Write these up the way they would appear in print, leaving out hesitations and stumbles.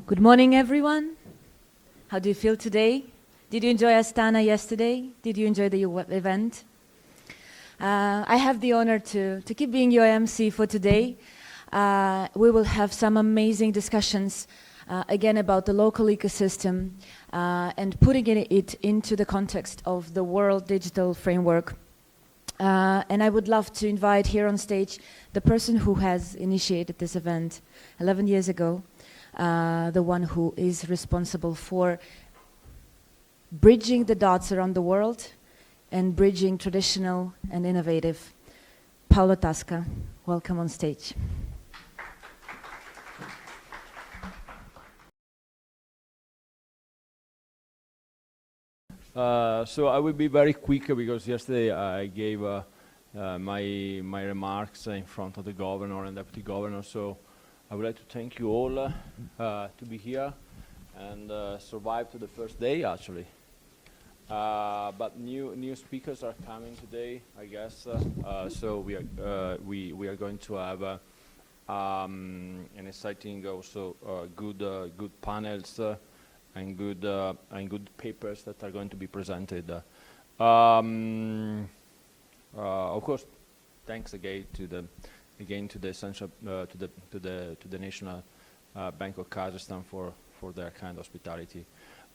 Good morning, everyone. How do you feel today? Did you enjoy Astana yesterday? Did you enjoy the event? I have the honor to keep being your MC for today. We will have some amazing discussions again about the local ecosystem and putting it into the context of the World Digital Framework. And I would love to invite here on stage the person who has initiated this event 11 years ago, the one who is responsible for bridging the dots around the world and bridging traditional and innovative. Paolo Tasca, welcome on stage. So I will be very quick because yesterday I gave my remarks in front of the governor and deputy governor. So I would like to thank you all to be here and survive to the first day actually. But new speakers are coming today, I guess. So we are going to have an exciting also good panels. And good papers that are going to be presented. Of course, thanks again to the essential to the National Bank of Kazakhstan for their kind hospitality.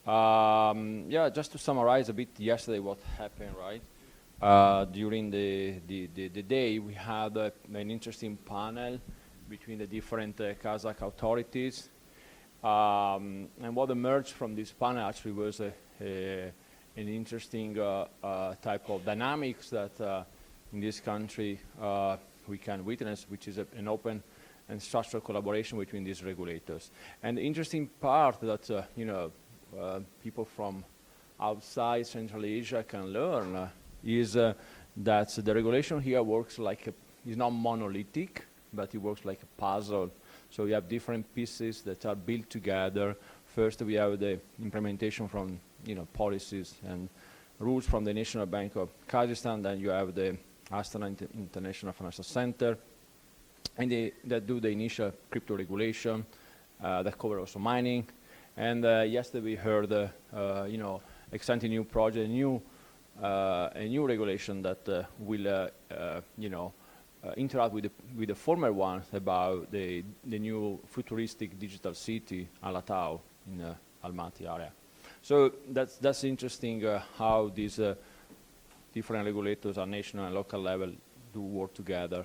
Yeah, just to summarize a bit yesterday what happened, right? During the day, we had an interesting panel between the different Kazakh authorities. And what emerged from this panel actually was an interesting type of dynamics that in this country we can witness, which is an open and structural collaboration between these regulators. And the interesting part that people from outside Central Asia can learn is that the regulation here works like is not monolithic, but it works like a puzzle. So we have different pieces that are built together. First, we have the implementation from policies and rules from the National Bank of Kazakhstan. Then you have the Astana International Financial Center, and that do the initial crypto regulation that cover also mining. And yesterday we heard, exciting new project, a new regulation that will, interact with the former one about the new futuristic digital city, Alatau, in Almaty area. So that's interesting how these different regulators at national and local level do work together.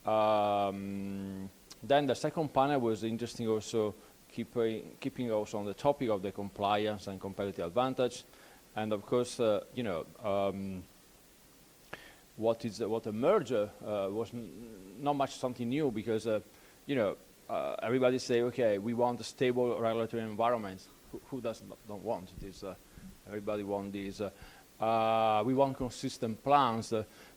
Then the second panel was interesting also, keeping also on the topic of the compliance and competitive advantage. And of course, what emerged was not much something new because, everybody say, okay, we want a stable regulatory environment. Who don't want this? Everybody wants this. We want consistent plans.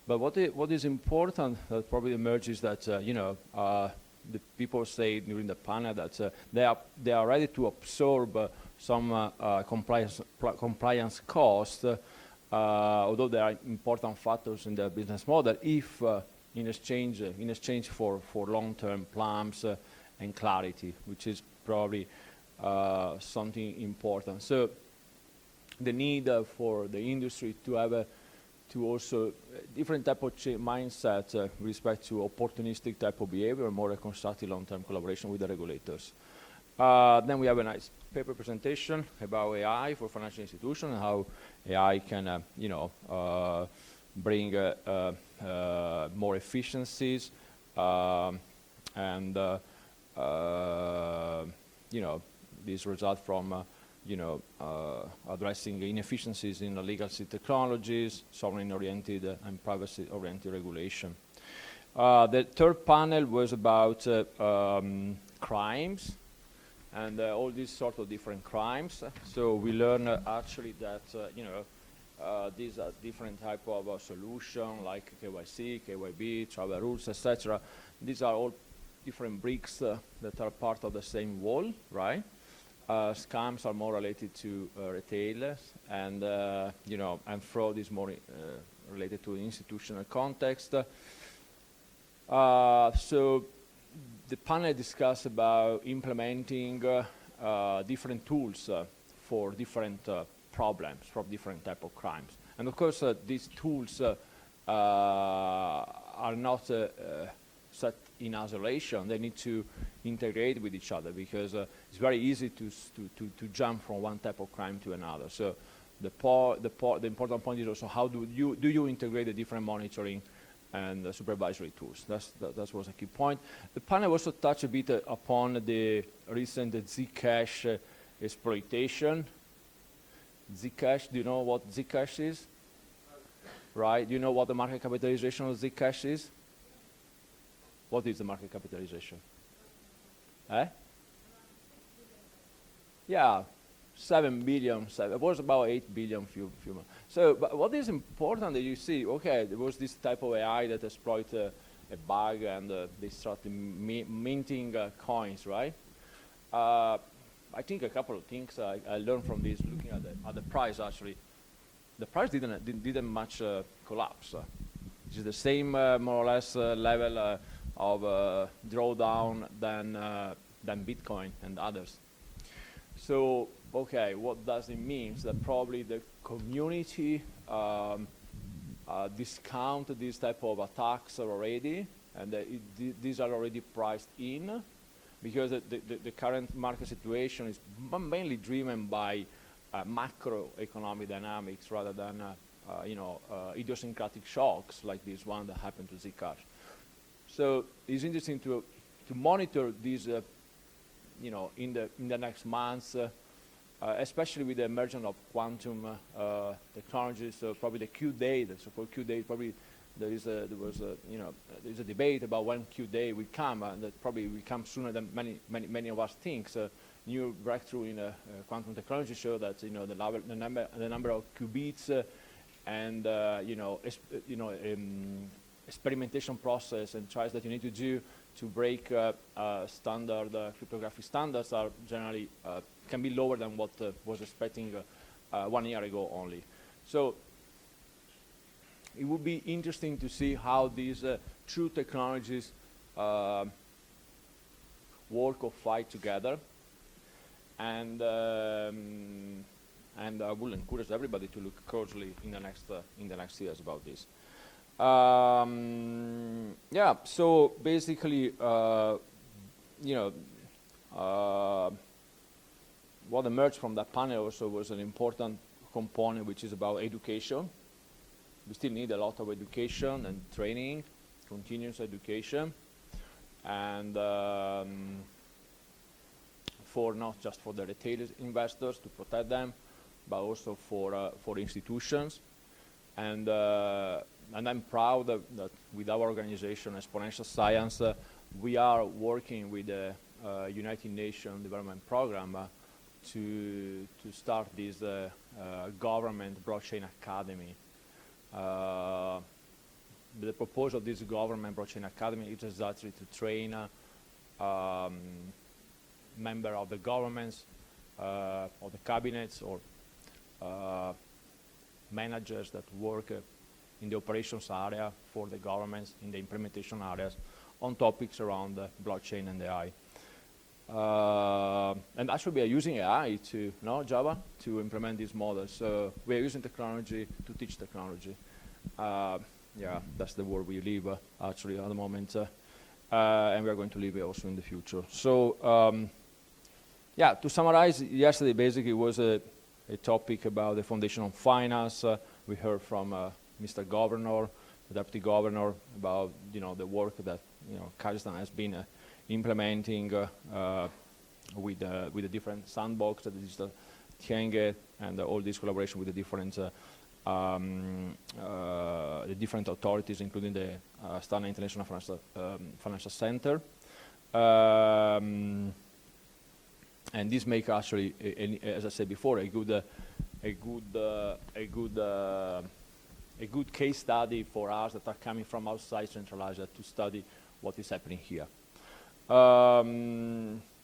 But what is important that probably emerges that, the people say during the panel that they are ready to absorb some compliance costs, although there are important factors in the business model, if in exchange for long-term plans and clarity, which is probably something important. So the need for the industry to have to also different type of mindset with respect to opportunistic type of behavior, more a constructive long-term collaboration with the regulators. Then we have a nice paper presentation about AI for financial institutions and how AI can, bring more efficiencies and, these result from, addressing inefficiencies in the legacy technologies, sovereign-oriented and privacy-oriented regulation. The third panel was about crimes and all these sort of different crimes. So we learn actually that, these are different type of solution like KYC, KYB, travel rules, etc. These are all different bricks that are part of the same wall, right? Scams are more related to retailers, and and fraud is more related to institutional context. So the panel discussed about implementing different tools for different problems, for different type of crimes. And of course, these tools are not set in isolation. They need to integrate with each other, because it's very easy to jump from one type of crime to another. So the important point is also how do you integrate the different monitoring and supervisory tools. That was a key point. The panel also touched a bit upon the recent Zcash exploitation. Zcash, do you know what Zcash is? Right, do you know what the market capitalization of Zcash is? What is the market capitalization? Yeah, 7 billion, it was about 8 billion few months. So, but what is important that you see, okay, there was this type of AI that exploit a bug, and they started minting coins, right? I think a couple of things I learned from this, looking at the price actually. The price didn't much collapse. It's the same more or less level of drawdown than Bitcoin and others. So, okay, what does it mean? That probably the community discount these type of attacks already, and these are already priced in, because the current market situation is mainly driven by macroeconomic dynamics rather than idiosyncratic shocks like this one that happened to Zcash. So it's interesting to monitor these, in the next months, especially with the emergence of quantum technology. So probably the Q day, the so-called Q day, probably there's a debate about when Q day will come, and that probably will come sooner than many of us think. So new breakthrough in quantum technology show that the number of qubits and experimentation process and tries that you need to do to break standard cryptographic standards are generally can be lower than what was expecting 1 year ago only. So it would be interesting to see how these two technologies work or fight together. And I will encourage everybody to look closely in the next years about this. Yeah. So basically, what emerged from that panel also was an important component, which is about education. We still need a lot of education and training, continuous education, and for not just for the retail investors to protect them, but also for institutions. And I'm proud that with our organization, Exponential Science, we are working with the United Nations Development Program to start this government blockchain academy. The proposal of this government blockchain academy is exactly to train member of the governments, or the cabinets, or managers that work in the operations area for the governments, in the implementation areas, on topics around blockchain and AI. And actually we are using AI Java, to implement these models. So we are using technology to teach technology. Yeah, that's the world we live actually at the moment. And we are going to live it also in the future. So yeah, to summarize, yesterday basically was a topic about the foundation of finance. We heard from Mr. Governor, the Deputy Governor, about the work that Kazakhstan has been implementing with the different sandbox, the Digital Tenge, and all this collaboration with the different authorities, including the Astana International Financial Center. And this makes actually, as I said before, a good case study for us that are coming from outside Central Asia to study what is happening here.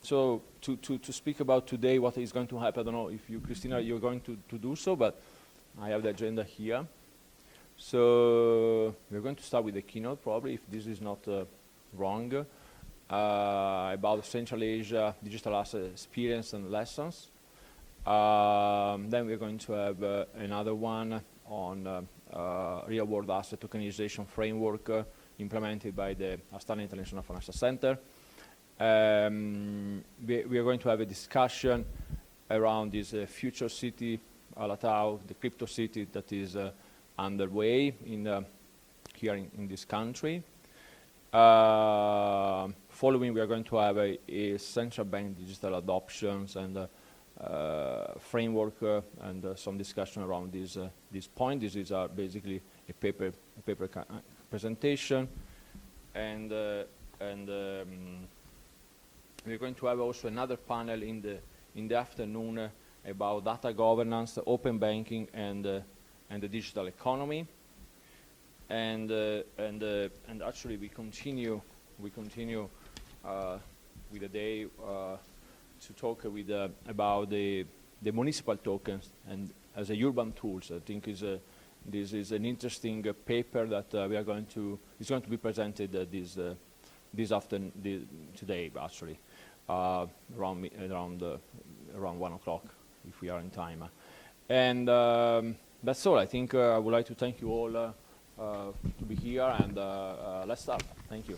So to speak about today, what is going to happen, I don't know if you, Christina, you're going to do so, but I have the agenda here. So we're going to start with the keynote, probably, if this is not wrong. about Central Asia digital asset experience and lessons. Then we're going to have another one on real-world asset tokenization framework implemented by the Astana International Financial Center. We are going to have a discussion around this future city, Alatau, the crypto city that is underway here in this country. Following, we are going to have a central bank digital adoptions and framework and some discussion around this point. This is basically a paper presentation, and we're going to have also another panel in the afternoon about data governance, open banking, and the digital economy. And actually we continue with the day to talk about the municipal tokens and as a urban tools. I think this is an interesting paper that is going to be presented this afternoon, today actually, around 1 o'clock if we are in time. And that's all. I think I would like to thank you all to be here, and let's start. Thank you.